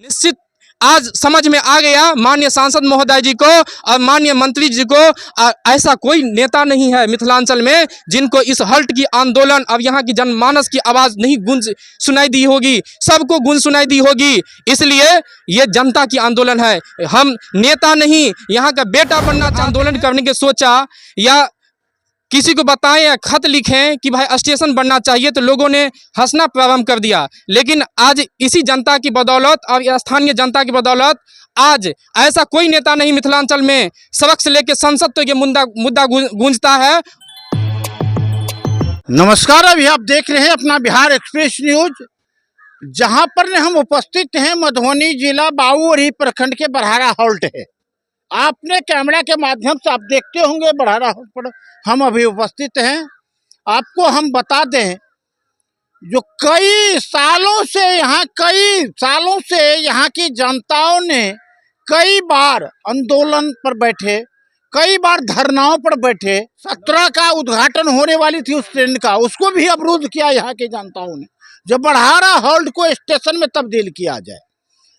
निश्चित आज समझ में आ गया माननीय सांसद महोदय जी को और माननीय मंत्री जी को। ऐसा कोई नेता नहीं है मिथिलांचल में जिनको इस हल्ट की आंदोलन अब यहाँ की जनमानस की आवाज़ नहीं गूंज सुनाई दी होगी, सबको गूंज सुनाई दी होगी। इसलिए ये जनता की आंदोलन है, हम नेता नहीं यहाँ का बेटा बनना आंदोलन करने के सोचा या किसी को बताएं या खत लिखें कि भाई स्टेशन बनना चाहिए तो लोगों ने हंसना प्रारंभ कर दिया। लेकिन आज इसी जनता की बदौलत और स्थानीय जनता की बदौलत आज ऐसा कोई नेता नहीं मिथिलांचल में, सड़क से लेकर संसद तो ये मुद्दा गूंजता है। नमस्कार, अभी आप देख रहे हैं अपना बिहार एक्सप्रेस न्यूज, जहां पर हम उपस्थित हैं मधुबनी जिला बाबूवरी प्रखंड के बड़हारा हॉल्ट है। आपने कैमरा के माध्यम से आप देखते होंगे बड़हारा हॉल्ट पर हम अभी उपस्थित हैं। आपको हम बता दें जो कई सालों से यहाँ की जनताओं ने कई बार आंदोलन पर बैठे, कई बार धरनाओं पर बैठे। 17 का उद्घाटन होने वाली थी उस ट्रेन का, उसको भी अवरुद्ध किया यहाँ की जनताओं ने, जो बड़हारा हॉल्ट को स्टेशन में तब्दील किया जाए।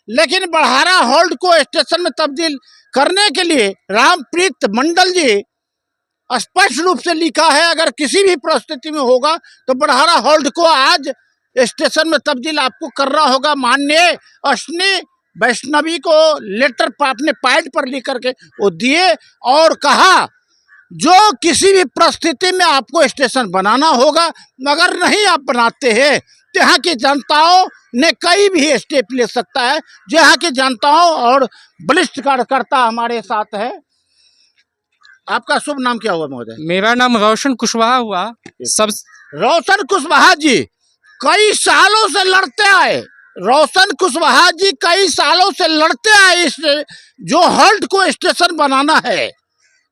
लेकिन बड़हारा हॉल्ट को स्टेशन में तब्दील करने के लिए रामप्रीत मंडल जी स्पष्ट रूप से लिखा है, अगर किसी भी परिस्थिति में होगा तो बड़हारा हॉल्ट को आज स्टेशन में तब्दील आपको करना होगा। माननीय अश्विनी वैष्णवी को लेटर अपने पैड पर लिख करके वो दिए और कहा जो किसी भी परिस्थिति में आपको स्टेशन बनाना होगा, अगर नहीं आप बनाते हैं तो यहाँ की जनताओं ने कई भी स्टेप ले सकता है। जो यहाँ की जनताओं और वरिष्ठ कार्यकर्ता हमारे साथ है। आपका शुभ नाम क्या हुआ महोदय? मेरा नाम रोशन कुशवाहा हुआ। सब रोशन कुशवाहा जी कई सालों से लड़ते आए, इस जो हॉल्ट को स्टेशन बनाना है।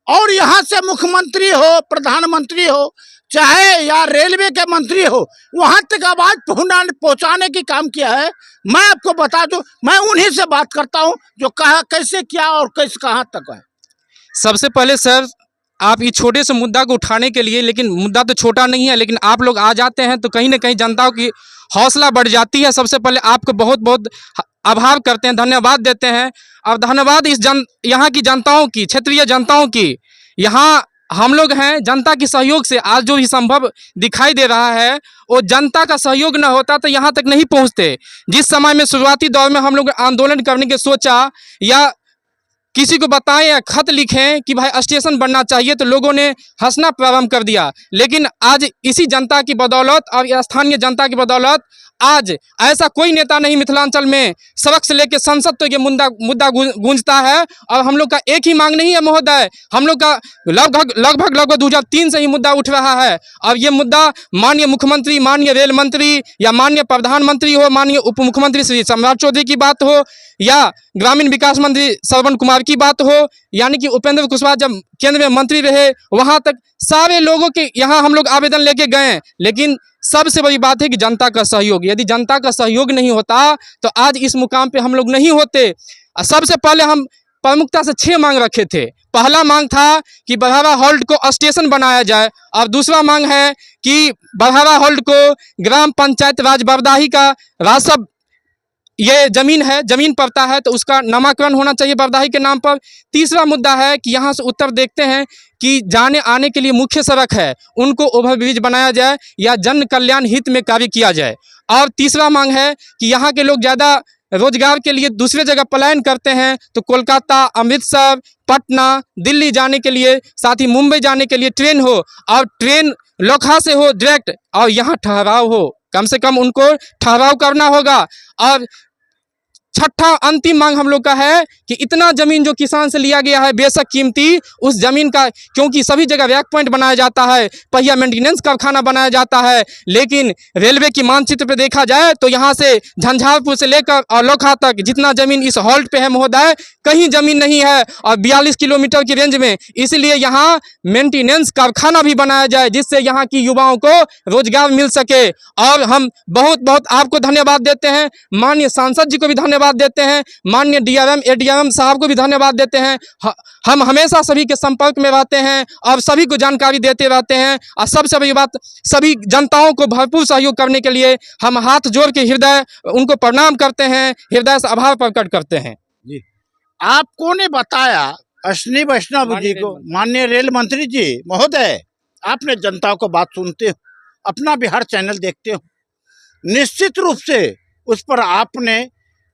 और यहाँ से मुख्यमंत्री हो, प्रधानमंत्री हो, चाहे या रेलवे के मंत्री हो, वहां तक आवाज पहुंचाने की काम किया है। मैं आपको बता दूं, मैं उन्हीं से बात करता हूं जो कहा कैसे किया और कैसे कहां तक है। सबसे पहले सर, आप इस छोटे से मुद्दा को उठाने के लिए, लेकिन मुद्दा तो छोटा नहीं है, लेकिन आप लोग आ जाते हैं तो कहीं ना कहीं जनताओं की हौसला बढ़ जाती है। सबसे पहले आपको बहुत बहुत आभार करते हैं, धन्यवाद देते हैं। और धन्यवाद यहाँ की जनताओं की, क्षेत्रीय जनताओं की। यहाँ हम लोग हैं, जनता के सहयोग से आज जो भी संभव दिखाई दे रहा है, वो जनता का सहयोग न होता तो यहाँ तक नहीं पहुँचते। जिस समय में शुरुआती दौर में हम लोग आंदोलन करने के सोचा या किसी को बताएं या खत लिखें कि भाई स्टेशन बनना चाहिए तो लोगों ने हंसना प्रारंभ कर दिया। लेकिन आज इसी जनता की बदौलत और स्थानीय जनता की बदौलत आज ऐसा कोई नेता नहीं मिथिलांचल में, सड़क से लेकर संसद तो ये मुद्दा गूंजता है। और हम लोग का एक ही मांग नहीं है महोदय, हम लोग का लगभग 2003 से ही मुद्दा उठ रहा है। और ये मुद्दा माननीय मुख्यमंत्री, माननीय रेल मंत्री या माननीय प्रधानमंत्री हो, माननीय उप मुख्यमंत्री श्री सम्राट चौधरी की बात हो या ग्रामीण विकास मंत्री श्रवण कुमार की बात हो, यानी कि उपेंद्र कुशवाहा जब केंद्र में मंत्री रहे, वहां तक सारे लोगों के यहाँ हम लोग आवेदन लेके गए। लेकिन सबसे बड़ी बात है कि जनता का सहयोग, यदि जनता का सहयोग नहीं होता तो आज इस मुकाम पे हम लोग नहीं होते। सबसे पहले हम प्रमुखता से 6 मांग रखे थे। पहला मांग था कि बड़हारा हॉल्ट को स्टेशन बनाया जाए, और दूसरा मांग है कि बड़हारा हॉल्ट को ग्राम पंचायत राज बरदाही का राजस्व, ये जमीन पड़ता है तो उसका नामाकरण होना चाहिए बरदाही के नाम पर। तीसरा मुद्दा है कि यहाँ से उत्तर देखते हैं कि जाने आने के लिए मुख्य सड़क है, उनको ओवरब्रिज बनाया जाए या जन कल्याण हित में कार्य किया जाए। और तीसरा मांग है कि यहाँ के लोग ज़्यादा रोजगार के लिए दूसरे जगह पलायन करते हैं तो कोलकाता, अमृतसर, पटना, दिल्ली जाने के लिए, साथ ही मुंबई जाने के लिए ट्रेन हो, और ट्रेन लोखा से हो डायरेक्ट, और यहाँ ठहराव हो, कम से कम उनको ठहराव करना होगा। और छठा अंतिम मांग हम लोग का है कि इतना जमीन जो किसान से लिया गया है बेशक कीमती, उस जमीन का, क्योंकि सभी जगह रैक पॉइंट बनाया जाता है, पहिया मेंटेनेंस कारखाना बनाया जाता है, लेकिन रेलवे की मानचित्र पे देखा जाए तो यहाँ से झंझारपुर से लेकर और लोखा तक जितना जमीन इस हॉल्ट पे है महोदय, कहीं जमीन नहीं है, और 42 किलोमीटर की रेंज में। इसलिए यहाँ मेंटेनेंस कारखाना भी बनाया जाए जिससे यहाँ की युवाओं को रोजगार मिल सके। और हम बहुत बहुत आपको धन्यवाद देते हैं, माननीय सांसद जी को भी धन्यवाद धन्यवाद देते हैं, माननीय डीआरएम एडीएम साहब को भी धन्यवाद देते हैं। हम हमेशा सभी के संपर्क में रहते हैं और सभी को जानकारी देते रहते हैं। और सबसे बड़ी बात, सभी जनताओं को भरपूर सहयोग करने के लिए हम हाथ जोड़ के हृदय उनको प्रणाम करते हैं, हृदय से आभार प्रकट करते हैं। जी, आपको ने बताया अश्विनी वैष्णव जी को, माननीय रेल मंत्री जी महोदय, आपने जनता को बात सुनते हो, अपना बिहार चैनल देखते हो, निश्चित रूप से उस पर आपने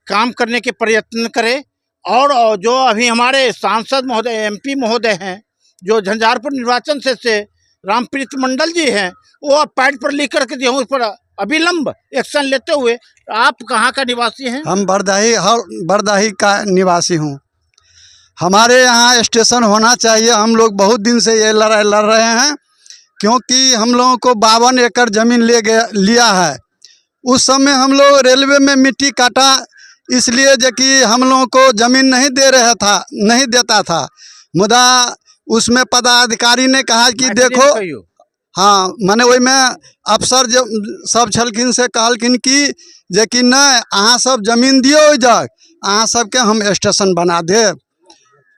काम करने के प्रयत्न करे। और जो अभी हमारे सांसद महोदय एमपी महोदय हैं, जो झंझारपुर निर्वाचन से रामप्रीत मंडल जी हैं, वो आप पैड पर लिख करके दिए, उस पर अविलंब एक्शन लेते हुए। आप कहाँ का निवासी हैं? हम बरदाही का निवासी हूँ। हमारे यहाँ स्टेशन होना चाहिए। हम लोग बहुत दिन से ये लड़ रहे हैं, क्योंकि हम लोगों को 52 एकड़ ज़मीन लिया है। उस समय हम लोग रेलवे में मिट्टी काटा, इसलिए जो कि हम लोगों को ज़मीन नहीं देता था। मुदा उसमें पदाधिकारी ने कहा कि देखो, हाँ, माने वही में अफसर जो सब छलखिन से कहलखिन कि जे कि नहीं, अहाँ सब जमीन दियो, अहाँ सबके हम स्टेशन बना देव।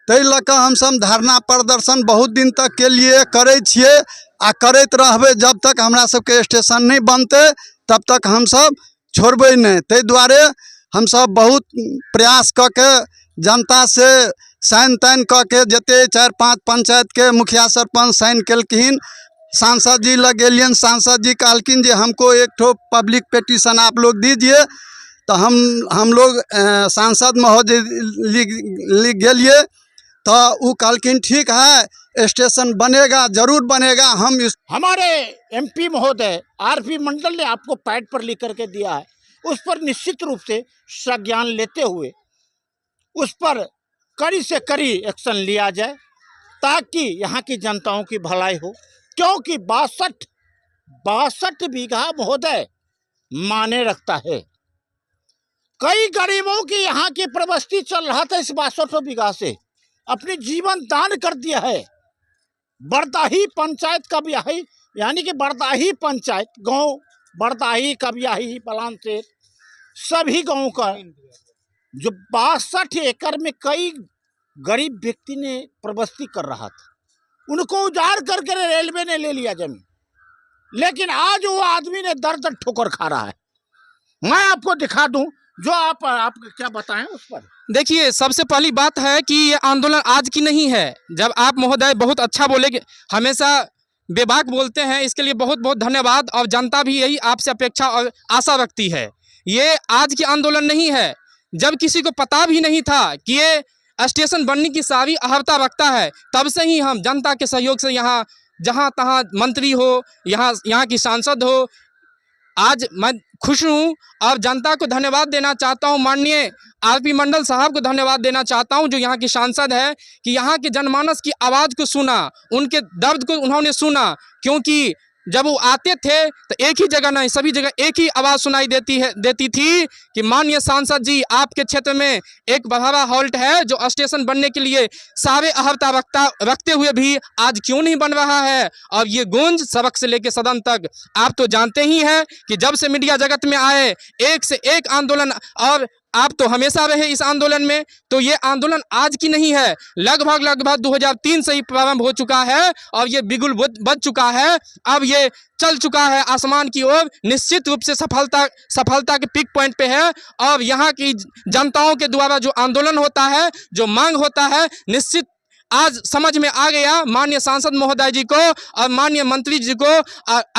ताहि लऽ कऽ हमसब धरना प्रदर्शन बहुत दिन तक के लिए करै छियै आ करैत रहबै। जब तक हमरा सबके स्टेशन नहीं बनते तब तक हम सब छोड़बै नहीं। ताहि दुआरे हम सब बहुत प्रयास कऽ के जनता से साइन ताइन कऽ के जते 4-5 पंचायत के मुखिया सरपंच साइन केलखिन, सांसद जी लग गेलियन, सांसद जी कहलखिन जे हमको एक ठो पब्लिक पिटीशन आप लोग दीजिए। तो हम लोग सांसद महोदय लिख गेलिए, तो वो कहलखिन ठीक है, स्टेशन बनेगा, जरूर बनेगा। हमारे एमपी महोदय आरपी मंडल ने आपको पैड पर लिख करके दिया है, उस पर निश्चित रूप से संज्ञान लेते हुए उस पर कड़ी से कड़ी एक्शन लिया जाए, ताकि यहाँ की जनताओं की भलाई हो। क्योंकि 62 बीघा महोदय माने रखता है। कई गरीबों की यहाँ की प्रवस्ती चल रहा था इस 62 बीघा से, अपनी जीवन दान कर दिया है। बरदाही पंचायत का ब्याही, यानी कि बरदाही पंचायत गांव, बरदाही का ब्याही पलान से सभी गांवों का जो 62 एकड़ में कई गरीब व्यक्ति ने प्रवस्ती कर रहा था, उनको उजाड़ करके रेलवे ने ले लिया जमीन। लेकिन आज वो आदमी ने दर दर ठोकर खा रहा है। मैं आपको दिखा दूं, जो आप क्या बताएं उस पर। देखिए, सबसे पहली बात है कि ये आंदोलन आज की नहीं है। जब आप महोदय बहुत अच्छा बोले, हमेशा बेबाक बोलते हैं, इसके लिए बहुत बहुत धन्यवाद। और जनता भी यही आपसे अपेक्षा और आशा रखती है। ये आज की आंदोलन नहीं है। जब किसी को पता भी नहीं था कि ये स्टेशन बनने की सारी अहर्ता रखता है, तब से ही हम जनता के सहयोग से यहाँ जहाँ तहाँ मंत्री हो, यहाँ की सांसद हो, आज मैं खुश हूँ और जनता को धन्यवाद देना चाहता हूँ। माननीय आरपी मंडल साहब को धन्यवाद देना चाहता हूँ, जो यहाँ की सांसद है, कि यहाँ के जनमानस की आवाज़ को सुना, उनके दर्द को उन्होंने सुना। क्योंकि जब वो आते थे तो एक ही जगह नहीं, सभी जगह एक ही आवाज़ सुनाई देती थी कि माननीय सांसद जी, आपके क्षेत्र में एक बड़ावा हॉल्ट है जो स्टेशन बनने के लिए सारे अहर्ता रखते हुए भी आज क्यों नहीं बन रहा है। और ये गूंज सड़क से लेकर सदन तक, आप तो जानते ही हैं कि जब से मीडिया जगत में आए, एक से एक आंदोलन, और आप तो हमेशा रहे इस आंदोलन में। तो ये आंदोलन आज की नहीं है, लगभग 2003 से ही प्रारंभ हो चुका है और ये बिगुल बज चुका है। अब ये चल चुका है आसमान की ओर, निश्चित रूप से सफलता के पीक पॉइंट पे है। और यहाँ की जनताओं के द्वारा जो आंदोलन होता है, जो मांग होता है, निश्चित आज समझ में आ गया माननीय सांसद महोदय जी को और माननीय मंत्री जी को।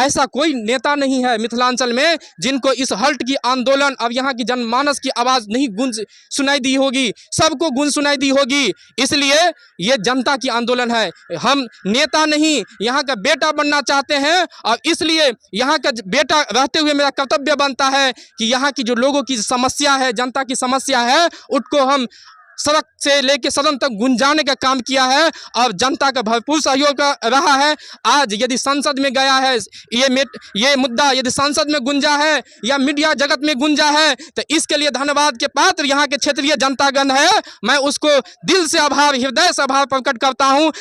ऐसा कोई नेता नहीं है मिथिलांचल में जिनको इस हल्ट की आंदोलन और यहाँ की जनमानस की आवाज़ नहीं गूंज सुनाई दी होगी। सबको गूंज सुनाई दी होगी। इसलिए ये जनता की आंदोलन है। हम नेता नहीं, यहाँ का बेटा बनना चाहते हैं। और इसलिए यहाँ का बेटा रहते हुए मेरा कर्तव्य बनता है कि यहाँ की जो लोगों की समस्या है, जनता की समस्या है, उसको हम सड़क से लेके सदन तक गुंजाने का काम किया है और जनता का भरपूर सहयोग रहा है। आज यदि संसद में गया है ये मुद्दा, यदि संसद में गुंजा है या मीडिया जगत में गुंजा है, तो इसके लिए धन्यवाद के पात्र यहाँ के क्षेत्रीय जनतागण है। मैं उसको दिल से आभार, हृदय से आभार प्रकट करता हूँ।